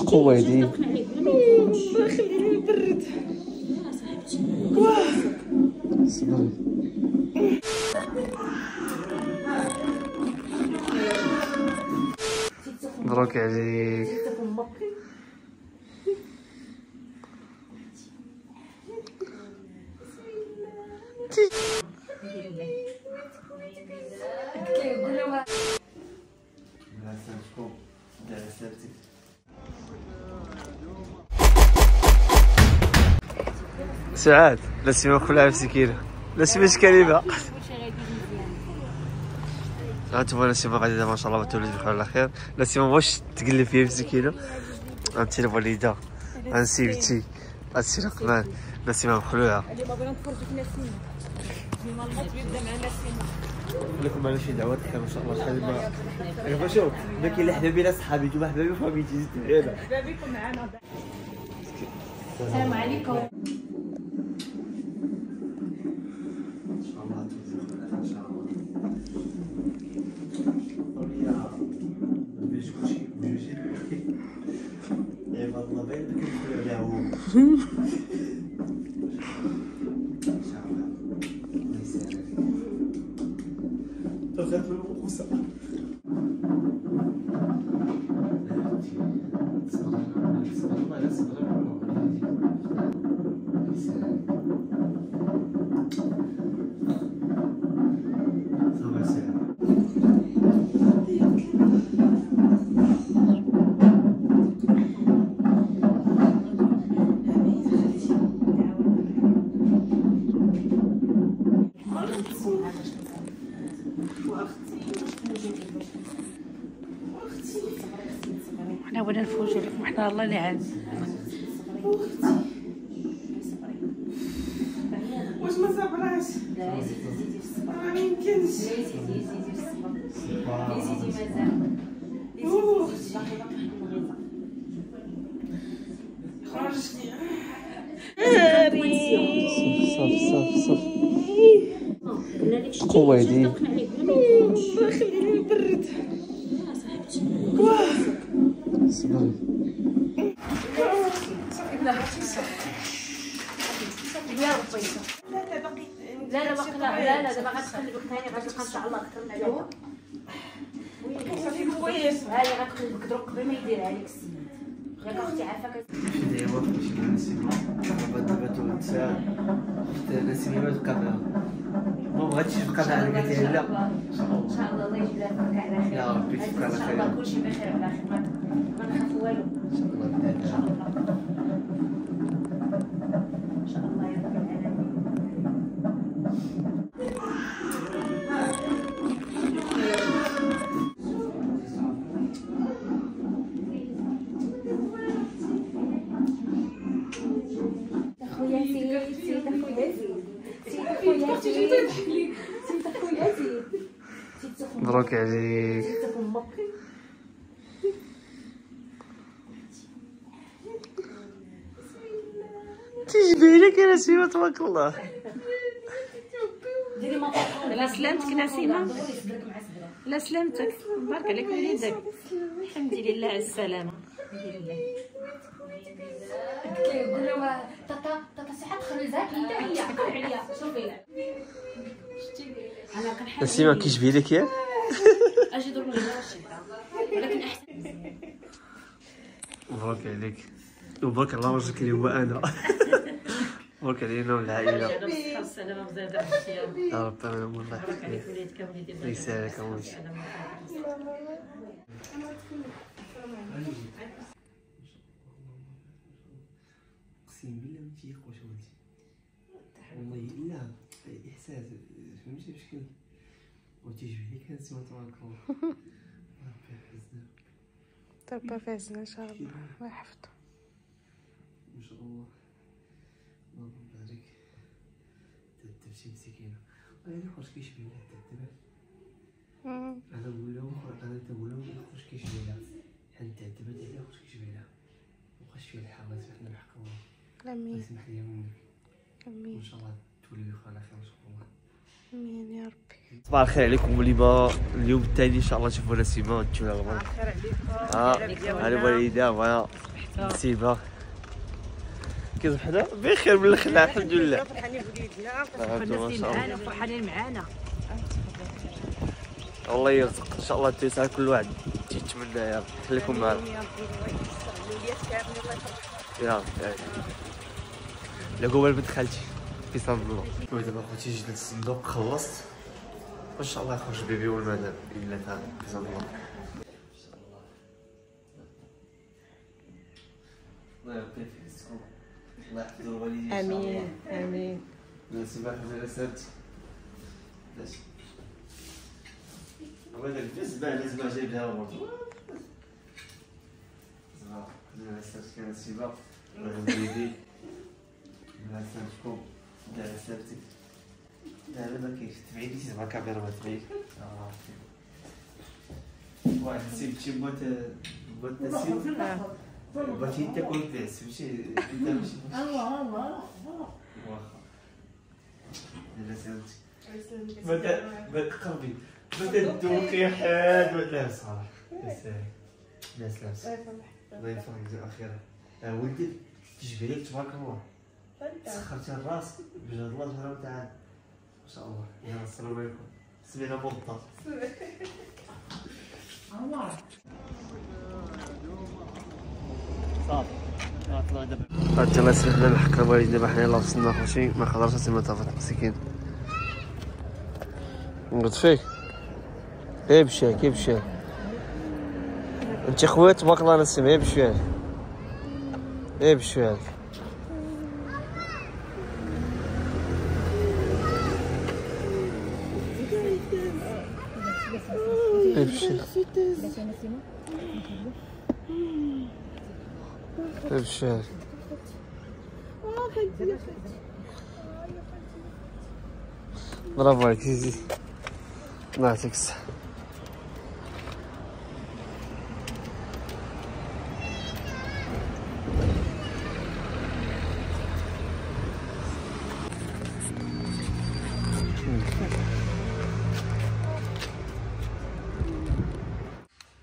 قويدي الله يخليني نبرد. صبري. مبروك عليك. سعاد لا سيما كلها في سكينة لا سيما كلمة. هانتوما لا سيما غادي ما شاء الله تولد بخير على خير. لا سيما واش تقلب فيها في سكينة. انت الوالدة انسيبتي السي رقمان لا سيما مخلوعة. اليوم بغينا نتفرجوا في نسيمة. اليوم الماتش يبدا مع نسيمة. لكم معنا شي دعوات خير ما شاء الله. شحال ما شوف ما كاين لا حبابي لا صحابي نتوما حبابي وفاميتي زيد معانا. حبابيكم معنا. السلام عليكم. حنا بغينا نفوجوا لكم حنا الله اللي عاد. واش ما صبراش؟ لا يزيدي في الصبر. ما يمكنش. لا يزيدي في الصبر. لا يزيدي مازال. باقي واحد الغيظه. خرجتي. صافي قويدي. الله يخليني نبرد. صبري. لا باقي لا دابا غتقلبك ثاني غتلقى ان شاء الله اكثر من هذا. صافي كويس. ها هي غتقلبك دروك قبل ما يديرها لك السيد. ياك اختي عافاك. شدي هو شي نسيم دابا تنسى نسيم ما تبقى ما بغاتش تبقى معنا. قالت لي لا ان شاء الله الله يجيب لها البركه على خير. يا ربي تبقى على ان شاء خير. الله كلشي بخير على خير. ما نخاف والو ان شاء الله ان شاء الله ان شاء الله يا رب العالمين. خويا سيد خويا زيد. مبروك عليك. تجبي لك يا نسيمة تبارك الله. لا سلامتك نسيمة. لا سلامتك بارك عليك وليدك. الحمد لله على السلامة. قول له تاتا ساعات خرجها حتى هي قول عليا شوفي انا كنحب نسيمة كيجبي لك ياك. اجي ضرب لي الشتا ولكن احسن. مبروك عليك وبارك الله وجهك اللي هو انا. مبروك علينا والعائله. بالصحه والسلامه بزاف يا رب امين. الله يبارك عليك يحفظك. وليدك وليدي الله يسعدك اولادي. اقسم بالله ما تيقوش ولدي والله الا احساس فهمتي بشكل وتيجبد لك نسيمة تبارك الله. ربي يحفظنا. ربي يحفظنا ان شاء الله ويحفظه ان شاء الله. اللهم بارك. تبتي مسكينه انا خوش كيشبه لها الدبل. انا نقول لهم انا تنقول لهم خوش كيشبه لها حتى الدبل عليها خوش كيشبه لها وخاش فيها الحال. الله يسمح لنا بحق الله. امين. يسمح لي منك. امين وان شاء الله تولي بخير على خير ان شاء الله. امين يا ربي. صباح الخير عليكم. اليوم الثاني ان شاء الله تشوفوا نسيمه وتجونا الغمر. هذه الوالده ويا نسيمه كيف حدا بخير من الخلا الحمد لله. فرحانين بوليدنا فرحانين معانا. الله يرزق ان شاء الله تيسر كل واحد تيتمنى يا رب. خليكم معنا يا رب. لقوا بنت خالتي في صندوق. ودابا خوتي جيت للصندوق خلصت وان شاء الله يخرج بيبي والمدام الا هذا في صندوق. الله يربي فيكم. الله يحفظ الوالدين. امين امين. نسيبها حنا سات ماشي. وهذا الجزبة لازم جايبها برضو. زعما خدنا سات كان نسيبها وهذا البيبي. لا سامحكم لا ساتك. لا ما كاينش تبعيدي زعما الكاميرا ما تبعيد. واحد سيبتي بغات نسيب. بغيتي تاكل سميتي انت ماشي واخا. لا سامحتك. ما تقربي ما تدوقي حاد لا صراحه. لا سلام. الله يفرحك جزاك خير. ولدك تجبري لك تبارك الله. سخرتي الراس بجد الله سبحانه وتعالى ما شاء الله. يلا السلام عليكم. سمينا مرضى. صافي طلعوا دابا. هاد الله يسلمك لنا الحق الوالد. دابا حنا يلاه وصلنا خوتي ما خضرش اسمها طافت مسكين. نقول فيك ايه بشاك ايه بشاك انت خوات تبارك الله نسمع ايه بشاك ايه بشاك ايه بشاك ايه بشاك. برافو عليك زيزي الله يعطيك الصحة.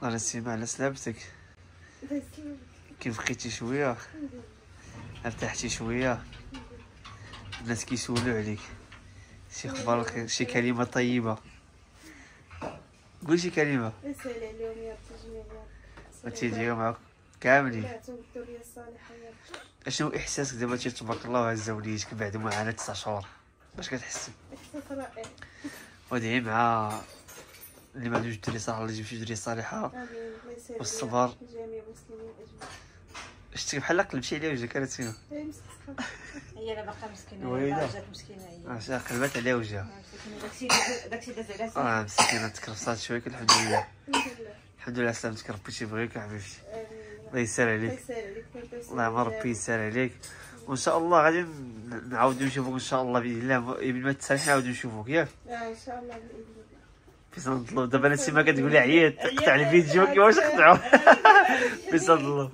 الله يسلمك على سلامتك. كيف بقيتي شوية ارتحتي شوية الناس كيسولوا عليك شي اخبار الخير شي كلمة طيبة قول شي كلمة. يسهل عليهم يا رب جميعا. وتيجيو معاك كاملين. اشنو احساسك دابا تبارك الله عز وليتك بعد معاناة 9 شهور باش كتحس؟ احساس رائع. ودعي مع اللي ما عندوش دري صالحة الله يجيب شي دري صالحة والصبر. جميع المسلمين اجمعين. شتي بحال قلبتي عليها وجهك كانت فيها. هي لا باقا مسكينه جات مسكينه هي. قلبات عليها وجهها. داكشي داز عليها. مسكينه تكرفصات شويه الحمد لله. الحمد لله سلامتك ربي تيبغيك حبيبتي. الله يسهل عليك. الله يعمر ربي يسهل عليك وان شاء الله غادي نعاودو نشوفوك ان شاء الله باذن الله. قبل ما تسالي نعاودو نشوفوك ياك. ان شاء الله باذن الله. في صند الله دابا نسيما كتقولي عييت قطع الفيديو كيفاش نقطعو. في صند الله.